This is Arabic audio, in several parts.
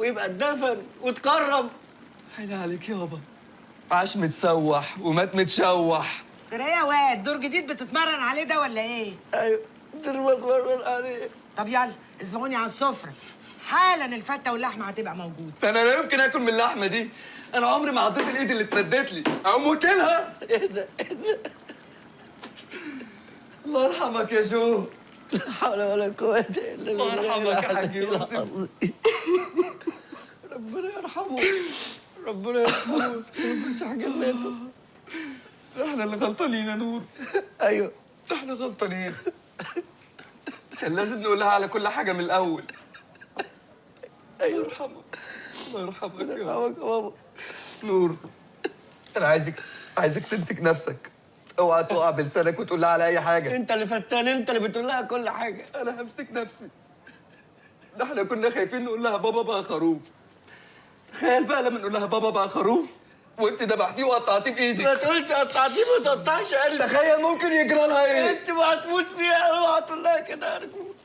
ويبقى اتدفن واتكرم. عيني عليك يابا، عاش متسوح ومات متشوح. ترى ايه يا واد، دور جديد بتتمرن عليه ده ولا ايه؟ ايوه ده اللي بتمرن عليه. طب يلا اسبقوني على السفرة حالا، الفتة واللحمة هتبقى موجودة. انا لا يمكن اكل من اللحمه دي، انا عمري ما حطيت الايد اللي اتمدت لي اقوم واكلها. ايه ده ايه ده؟ الله يرحمك يا جو. لا حول ولا قوة الا بالله. الله يرحمك يا حاج يوسف. ربنا يرحمه، ربنا يرحمه ويمسح جناته. احنا اللي غلطانين يا نور. ايوه احنا غلطانين، كان لازم نقولها على كل حاجه من الاول. الله يرحمك، الله يرحمك يا يرحمك يا بابا. نور، انا عايزك تمسك نفسك، اوعى تقع بلسانك وتقول لها على اي حاجه. انت اللي فتان، انت اللي بتقول لها كل حاجه. انا همسك نفسي، ده احنا كنا خايفين نقول لها بابا بقى خروف. تخيل بقى لما نقول لها بابا بقى خروف وانت ذبحتيه وقطعتيه بايدك. ما تقولش قطعتيه، ما تقطعش قلبي. تخيل ممكن يجرى لها ايه؟ انت ما هتموت فيها، اوعى تقول لها كده ارجوك.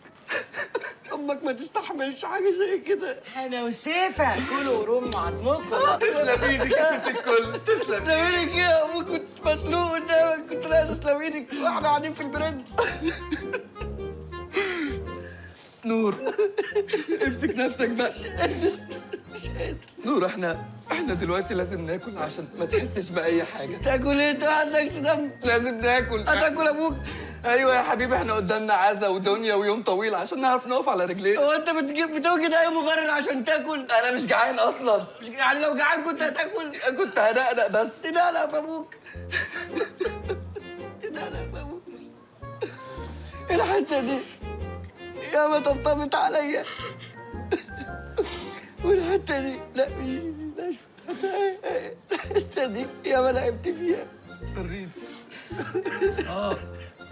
امك ما تستحملش حاجه زي كده. انا وشيفة كلوا ورموا عظمكم. تسلم ايدك يا ست الكل، تسلم تسلم ايدك يا ابو، كنت مسلوق قدامك كنت لا تسلم ايدك واحنا قاعدين في البرنس. نور امسك نفسك بقى. مش قادر. نور احنا دلوقتي لازم ناكل عشان ما تحسش باي حاجه. تاكل ايه؟ انت ما عندكش دم. لازم ناكل. هتاكل ابوك. ايوه يا حبيبي، احنا قدامنا عزا ودنيا ويوم طويل عشان نعرف نقف على رجلينا. هو انت بتوجد اي مبرر عشان تاكل؟ انا مش جعان اصلا. مش يعني لو جعان كنت هتاكل؟ كنت هنقنق بس. تنقنق في ابوك. تنقنق في ابوك. الحته دي يا ما طبطبت عليا، والحته دي لا مش الحته دي يا ما لعبت فيها. الريف.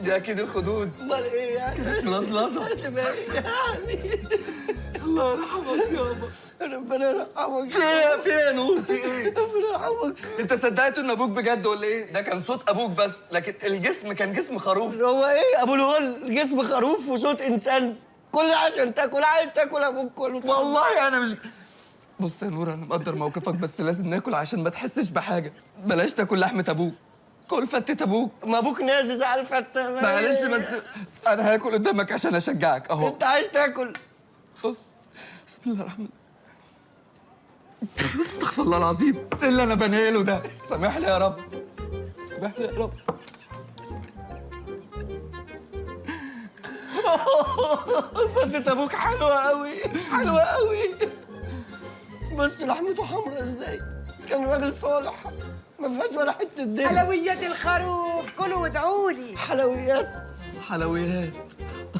دي اكيد الخدود. امال ايه يعني؟ لزلزه. تبقى ايه يعني؟ الله يرحمك يابا. ربنا يرحمك. في ايه يا نور، في ايه؟ ربنا يرحمك. انت صدقت ان ابوك بجد ولا ايه؟ ده كان صوت ابوك بس، لكن الجسم كان جسم خروف. هو ايه ابو الغل؟ جسم خروف وصوت انسان. كل ده عشان تاكل، عايز تاكل ابوك كله. والله انا مش. بص يا نور، انا مقدر موقفك بس لازم ناكل عشان ما تحسش بحاجه. بلاش تاكل لحمه ابوك، كل فتة ابوك. ما ابوك نازز على الفته. معلش بس انا هاكل قدامك عشان اشجعك اهو. انت عايز تاكل. بص، بسم الله الرحمن. استغفر الله العظيم، ايه اللي انا بنقله ده؟ سامحني يا رب، سامحني يا رب. فتة ابوك حلوه قوي، حلوه قوي. بص لحمته حمرا ازاي. كان راجل صالح، ما فيهاش ولا حته دم. حلويات الخروف كلوا وادعوا لي. حلويات.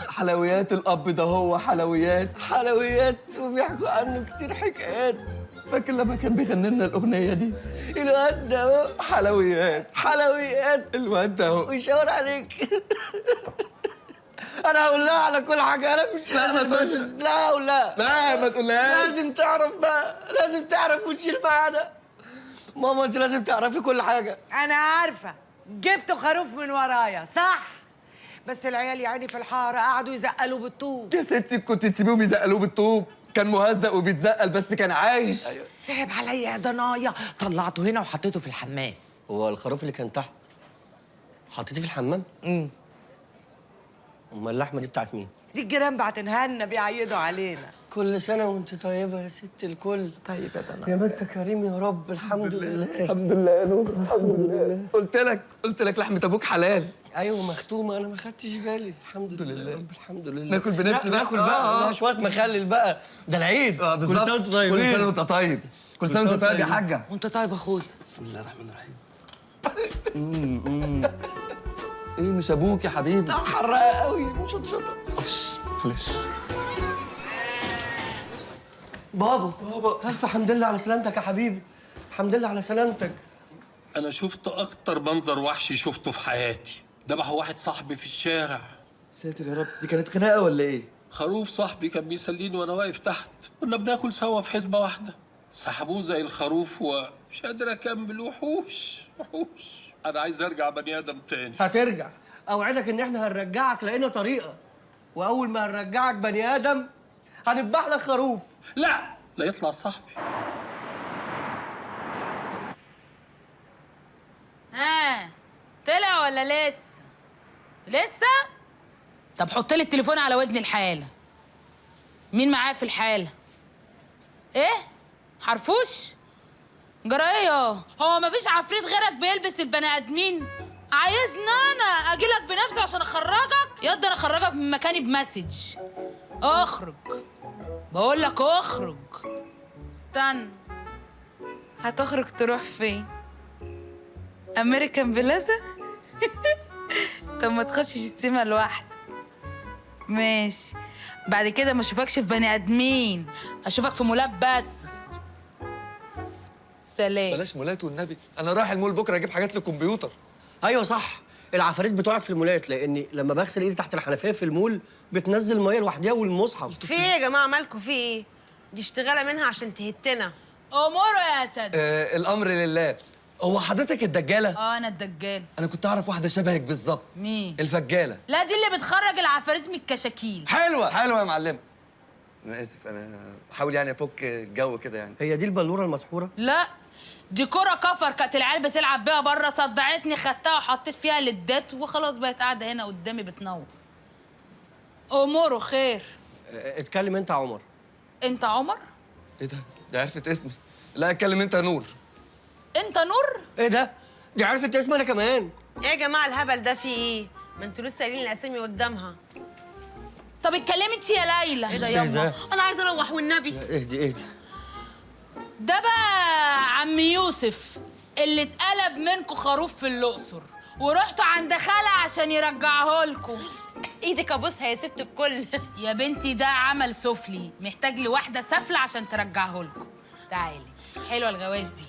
حلويات الاب ده هو حلويات. حلويات وبيحكوا عنه كتير حكايات. فاكر لما كان بيغني لنا الاغنيه دي؟ الواد ده اهو حلويات. الواد ده اهو. ويشاور عليك. انا هقول لها على كل حاجه. انا مش لا، ما تقولش. لا هقول لها. لا ما تقولهاش. لازم تعرف بقى، لازم تعرف وتشيل معانا. ماما انت لازم تعرفي كل حاجه. انا عارفة جبتوا خروف من ورايا صح، بس العيال يعني في الحارة قعدوا يزقلوا بالطوب. يا ستي كنت تسيبيهم يزقلوه بالطوب، كان مهزق وبيتزقل بس كان عايش. ساب عليا يا ضنايا، طلعته هنا وحطيته في الحمام. هو الخروف اللي كان تحت حطيتيه في الحمام؟ امال اللحمه دي بتاعت مين؟ دي الجيران بعتنها لنا بيعيدوا علينا. كل سنه وانت طيبه يا ست الكل. طيب يا ضنايا. يا ما انت كريم يا رب. الحمد لله. الحمد لله يا نور، الحمد لله. قلت لك لحمه ابوك حلال. ايوه مختومه، انا ما خدتش بالي. الحمد لله يا رب، الحمد لله. ناكل بنفسي بقى. ناكل بقى. شويه مخلل بقى، ده العيد. بالظبط. كل سنه وانتم طيبين. كل سنه وانت طيب. كل سنه وانت طيب يا حاجه. وانت طيب يا اخويا. بسم الله الرحمن الرحيم. ايه مش ابوك يا حبيبي؟ حراقه قوي مشطشطه. معلش. بابا الف حمد لله على سلامتك يا حبيبي. الحمد لله على سلامتك. أنا شفت أكتر منظر وحشي شفته في حياتي. ذبحوا واحد صاحبي في الشارع. ساتر يا رب، دي كانت خناقه ولا ايه؟ خروف صاحبي كان بيسليني وأنا واقف تحت، كنا بناكل سوا في حزبة واحدة. سحبوه زي الخروف ومش قادر أكمل. وحوش. أنا عايز أرجع بني آدم تاني. هترجع، اوعدك ان احنا هنرجعك. لقينا طريقه، واول ما هنرجعك بني ادم هنذبح لك خروف. لا، لا يطلع صاحبي. ها طلع ولا لسه؟ لسه؟ طب حط لي التليفون على ودني الحالة. مين معايا في الحالة؟ ايه؟ حرفوش؟ جرى ايه هو مفيش عفريت غيرك بيلبس البني ادمين؟ عايزني انا اجيلك بنفسي عشان اخرجك؟ يقدر اخرجك من مكاني بمسج. اخرج، بقول لك اخرج. استنى، هتخرج تروح فين؟ امريكان بلازا؟ طب ما تخشش السيما لوحدك. ماشي، بعد كده ما اشوفكش في بني ادمين، اشوفك في مولات بس. سلام. بلاش مولات والنبي، انا رايح المول بكره اجيب حاجات للكمبيوتر. ايوه صح، العفاريت بتقعد في المولات لاني لما بغسل ايدي تحت الحنفيه في المول بتنزل ميه لوحدها والمصحف. في ايه يا جماعه مالكوا في ايه؟ دي اشتغاله منها عشان تهتنا. اموره يا اسد. الامر لله. هو حضرتك الدجاله؟ انا الدجال. انا كنت اعرف واحده شبهك بالظبط. مين؟ الفجاله. لا دي اللي بتخرج العفاريت من الكشاكيل. حلوه حلوه يا معلم. انا اسف، انا بحاول يعني افك الجو كده يعني. هي دي البلوره المسحوره؟ لا دي كرة كفر كانت العيال بتلعب بيها بره، صدعتني خدتها وحطيت فيها ليدات وخلاص بقت قاعده هنا قدامي بتنور. اموره خير. اتكلم انت يا عمر. انت عمر؟ ايه ده عرفت اسمي. لا اتكلم انت يا نور. انت نور؟ ايه ده؟ دي عرفت اسمي انا كمان. ايه يا جماعه الهبل ده في ايه؟ ما انتوا لسه قايلين الاسامي قدامها. طب اتكلمي انت يا ليلى. ايه ده إيه ياما؟ ده؟ انا عايزه اروح والنبي. اهدي. ده بقى عم يوسف اللي اتقلب منكم خروف في الاقصر ورحتوا عند خالة عشان يرجعه لكم. ايدك ابوسها يا ست الكل. يا بنتي ده عمل سفلي محتاج لواحده سافله عشان ترجعه لكم. تعالي، حلوه الغواش دي.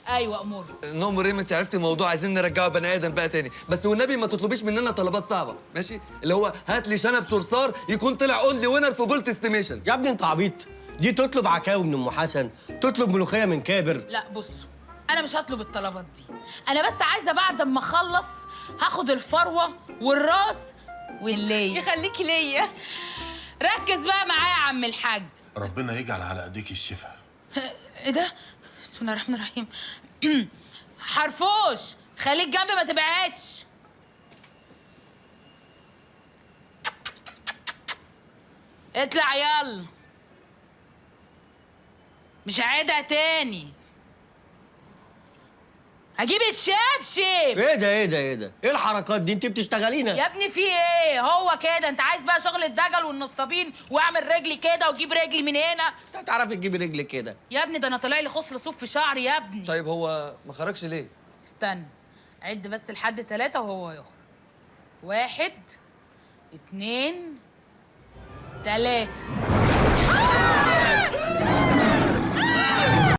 ايوه امور. نور ريم، انت عرفتي الموضوع، عايزين نرجعه بني ادم بقى تاني، بس والنبي ما تطلبيش مننا طلبات صعبه، ماشي؟ اللي هو هات لي شنب صرصار يكون طلع اونلي وينر في بولت استيميشن. يا ابني انت عبيط، دي تطلب عكاوي من ام حسن، تطلب ملوخيه من كابر. لا بصوا، انا مش هطلب الطلبات دي، انا بس عايزه بعد ما اخلص هاخد الفروه والراس والليل. يخليكي ليا. ركز بقى معايا يا عم الحاج. ربنا يجعل على ايديك الشفاء. ايه ده؟ بسم الله الرحمن الرحيم. حرفوش خليك جنبي ما تبعدش. اطلع يلا، مش هعيدها تاني. هجيب الشبشب. ايه ده؟ ايه الحركات دي؟ انت بتشتغلينا يا ابني في ايه؟ هو كده انت عايز بقى شغل الدجل والنصابين واعمل رجلي كده واجيب رجلي من هنا؟ هتعرفي تجيبي رجل كده؟ يا ابني ده انا طلع لي خصل صوف في شعري يا ابني. طيب هو ما خرجش ليه؟ استنى عد بس لحد 3 وهو يخرج. 1 2 3.